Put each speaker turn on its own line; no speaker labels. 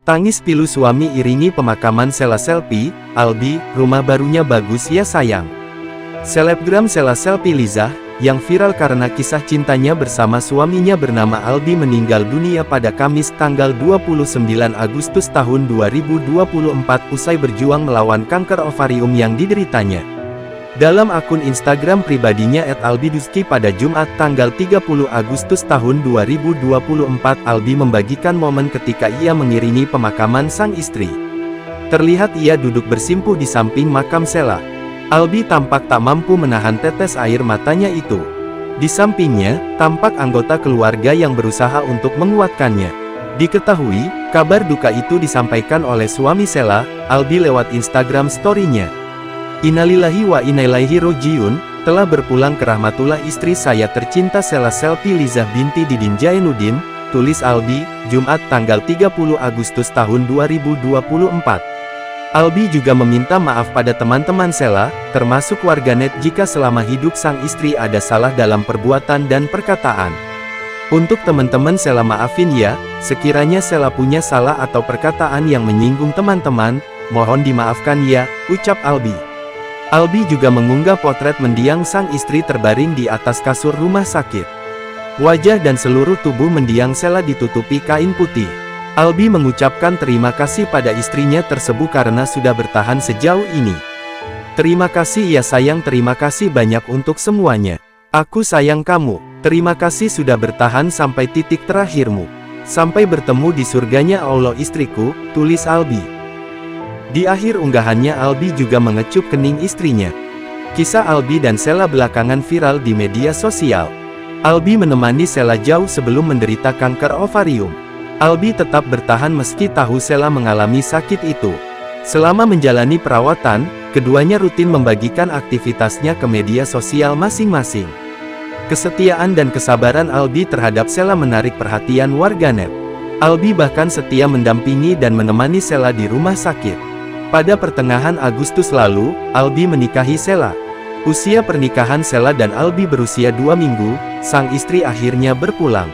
Tangis pilu suami iringi pemakaman Sheila Selfie. Albi, rumah barunya bagus ya sayang. Selebgram Sheila Selfie Liza, yang viral karena kisah cintanya bersama suaminya bernama Albi meninggal dunia pada Kamis tanggal 29 Agustus tahun 2024 usai berjuang melawan kanker ovarium yang dideritanya. Dalam akun Instagram pribadinya @albiduski pada Jumat tanggal 30 Agustus tahun 2024 Albi membagikan momen ketika ia mengiringi pemakaman sang istri. Terlihat ia duduk bersimpuh di samping makam Sheila. Albi tampak tak mampu menahan tetes air matanya itu. Di sampingnya, tampak anggota keluarga yang berusaha untuk menguatkannya. Diketahui, kabar duka itu disampaikan oleh suami Sheila, Albi lewat Instagram story-nya. Innalillahi wa inna ilaihi rojiun, telah berpulang ke rahmatullah istri saya tercinta Sheila Selfie Liza binti Didin Jainuddin, tulis Albi, Jumat tanggal 30 Agustus tahun 2024. Albi juga meminta maaf pada teman-teman Sheila, termasuk warganet jika selama hidup sang istri ada salah dalam perbuatan dan perkataan. Untuk teman-teman Sheila maafin ya, sekiranya Sheila punya salah atau perkataan yang menyinggung teman-teman, mohon dimaafkan ya, ucap Albi. Albi juga mengunggah potret mendiang sang istri terbaring di atas kasur rumah sakit. Wajah dan seluruh tubuh mendiang Sheila ditutupi kain putih. Albi mengucapkan terima kasih pada istrinya tersebut karena sudah bertahan sejauh ini. Terima kasih ya sayang, terima kasih banyak untuk semuanya. Aku sayang kamu, terima kasih sudah bertahan sampai titik terakhirmu. Sampai bertemu di surganya Allah istriku, tulis Albi. Di akhir unggahannya Albi juga mengecup kening istrinya. Kisah Albi dan Sheila belakangan viral di media sosial. Albi menemani Sheila jauh sebelum menderita kanker ovarium. Albi tetap bertahan meski tahu Sheila mengalami sakit itu. Selama menjalani perawatan, keduanya rutin membagikan aktivitasnya ke media sosial masing-masing. Kesetiaan dan kesabaran Albi terhadap Sheila menarik perhatian warganet. Albi bahkan setia mendampingi dan menemani Sheila di rumah sakit. Pada pertengahan Agustus lalu, Albi menikahi Sheila. Usia pernikahan Sheila dan Albi berusia 2 minggu, sang istri akhirnya berpulang.